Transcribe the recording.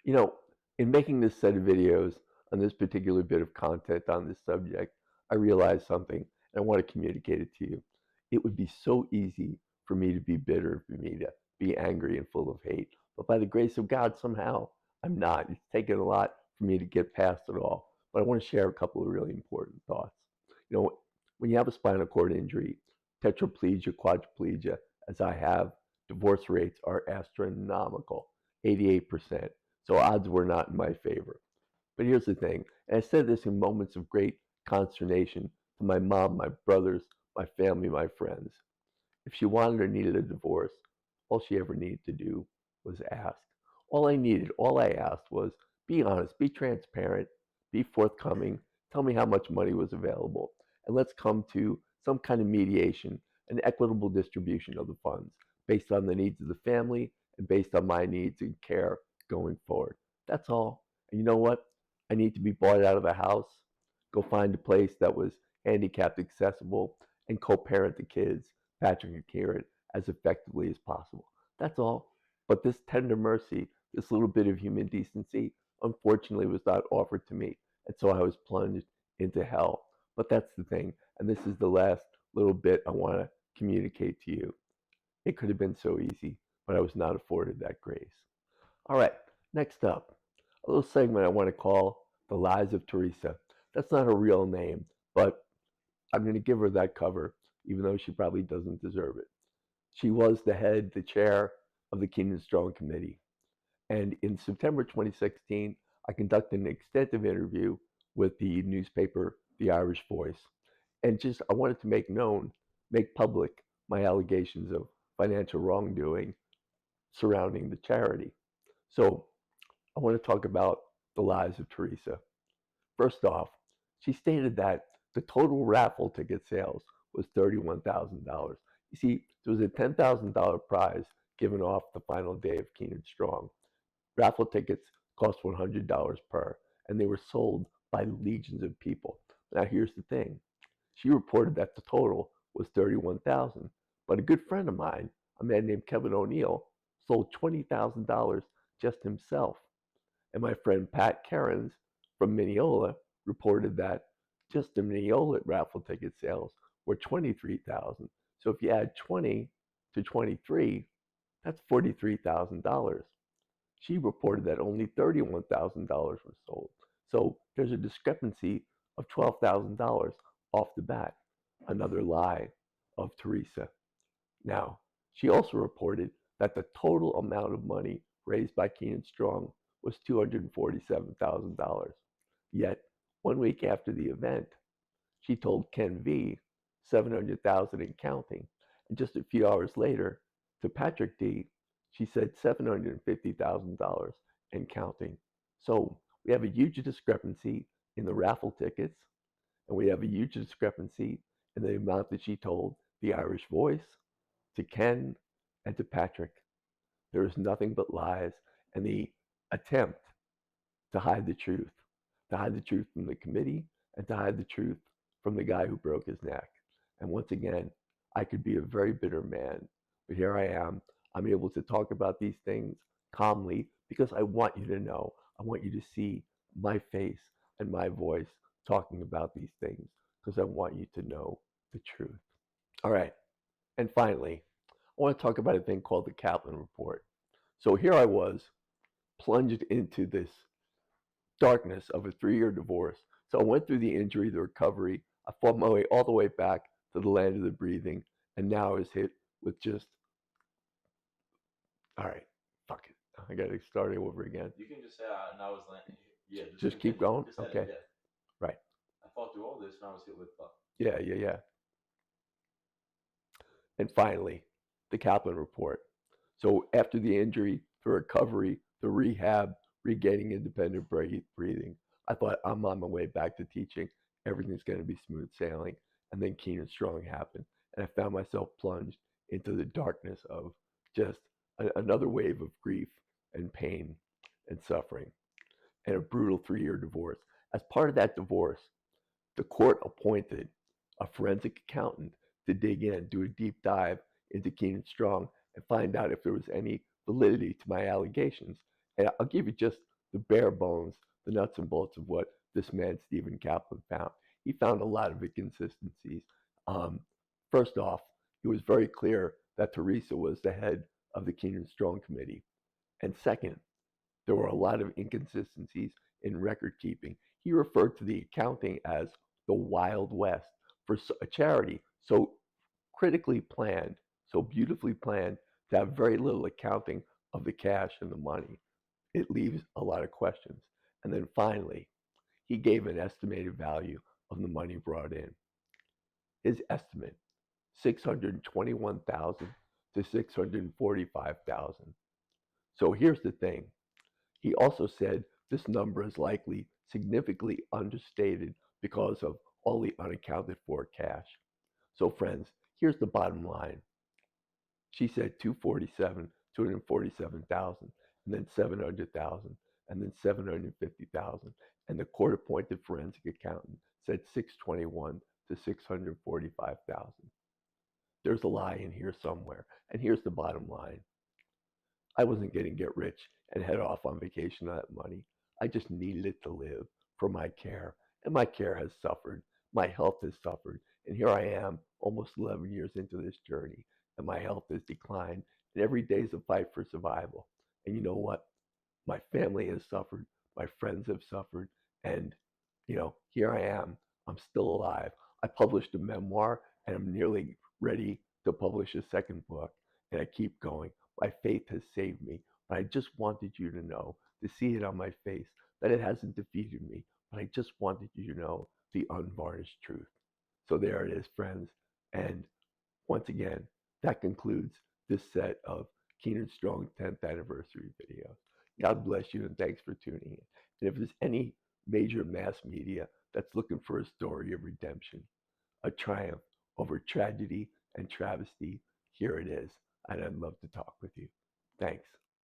You know, in making this set of videos on this particular bit of content on this subject, I realized something, and I want to communicate it to you. It would be so easy for me to be bitter, for me to be angry and full of hate. But by the grace of God, somehow I'm not. It's taken a lot for me to get past it all. But I want to share a couple of really important thoughts. You know, when you have a spinal cord injury, tetraplegia, quadriplegia, as I have, divorce rates are astronomical, 88%. So odds were not in my favor. But here's the thing, and I said this in moments of great consternation to my mom, my brothers, my family, my friends. If she wanted or needed a divorce, all she ever needed to do was ask. All I asked was be honest, be transparent, be forthcoming, tell me how much money was available, and let's come to some kind of mediation, an equitable distribution of the funds based on the needs of the family and based on my needs and care going forward. That's all. And you know what? I need to be bought out of the house, go find a place that was handicapped accessible, and co-parent the kids, Patrick and Kieran, as effectively as possible. That's all. But this tender mercy, this little bit of human decency, unfortunately was not offered to me. And so I was plunged into hell. But that's the thing. And this is the last little bit I want to communicate to you. It could have been so easy, but I was not afforded that grace. All right, next up, a little segment I want to call The Lies of Teresia. That's not her real name, but I'm going to give her that cover, even though she probably doesn't deserve it. She was the head, the chair of the Keenan Strong committee. And in September 2016, I conducted an extensive interview with the newspaper, The Irish Voice. And just, I wanted to make public my allegations of financial wrongdoing surrounding the charity. So I want to talk about the lies of Teresia. First off, she stated that the total raffle ticket sales was $31,000. You see, there was a $10,000 prize given off the final day of Keenan Strong. Raffle tickets cost $100 per, and they were sold by legions of people. Now, here's the thing. She reported that the total was $31,000, but a good friend of mine, a man named Kevin O'Neill, sold $20,000 just himself. And my friend Pat Cairns from Mineola reported that just the Mineola raffle ticket sales were 23,000. So if you add 20 to 23, that's $43,000. She reported that only $31,000 was sold. So there's a discrepancy of $12,000 off the bat. Another lie of Teresia. Now, she also reported that the total amount of money raised by Keenan Strong was $247,000. Yet, 1 week after the event, she told Ken V 700,000 and counting. And just a few hours later, to Patrick D, she said $750,000 and counting. So we have a huge discrepancy in the raffle tickets, and we have a huge discrepancy in the amount that she told the Irish Voice, to Ken, and to Patrick. There is nothing but lies and the attempt to hide the truth from the committee, and to hide the truth from the guy who broke his neck. And once again, I could be a very bitter man, but here I am. I'm able to talk about these things calmly because I want you to know. I want you to see my face and my voice talking about these things because I want you to know the truth. All right. And finally, I want to talk about a thing called the Kaplan Report. So here I was, plunged into this darkness of a 3-year divorce. So I went through the injury, the recovery. I fought my way all the way back to the land of the breathing, and now I was hit with just, all right, fuck it. I got to start it over again. You can just say, and I was like, yeah, Just keep going? Just Okay. yeah. Right. I fought through all this and I was hit with fuck. Yeah. And finally, the Kaplan Report. So after the injury, the recovery, the rehab, regaining independent breathing, I thought I'm on my way back to teaching. Everything's going to be smooth sailing. And then Keenan Strong happened. And I found myself plunged into the darkness of just another wave of grief and pain and suffering and a brutal 3-year divorce. As part of that divorce, the court appointed a forensic accountant to dig in, do a deep dive into Keenan Strong and find out if there was any validity to my allegations. And I'll give you just the bare bones, the nuts and bolts of what this man, Stephen Kaplan, found. He found a lot of inconsistencies. Um, First off, it was very clear that Teresia was the head of the Keenan Strong committee. And second, there were a lot of inconsistencies in record keeping. He referred to the accounting as the Wild West for a charity so critically planned, so beautifully planned to have very little accounting of the cash and the money. It leaves a lot of questions. And then finally, he gave an estimated value of the money brought in. His estimate, 621,000 to 645,000. So here's the thing. He also said this number is likely significantly understated because of all the unaccounted for cash. So friends, here's the bottom line. She said 247,000, and then 700,000, and then 750,000, and the court-appointed forensic accountant said 621 to 645,000. There's a lie in here somewhere, and here's the bottom line. I wasn't going to get rich and head off on vacation on that money. I just needed it to live for my care, and my care has suffered. My health has suffered, and here I am, almost 11 years into this journey, and my health has declined, and every day is a fight for survival. And you know what? My family has suffered, my friends have suffered, and here I am. I'm still alive. I published a memoir, and I'm nearly ready to publish a second book, and I keep going. My faith has saved me, but I just wanted you to know, to see it on my face, that it hasn't defeated me, but I just wanted you to know the unvarnished truth. So there it is, friends. And once again, that concludes this set of Keenan Strong 10th anniversary videos. God bless you and thanks for tuning in. And if there's any major mass media that's looking for a story of redemption, a triumph over tragedy and travesty, here it is. And I'd love to talk with you. Thanks.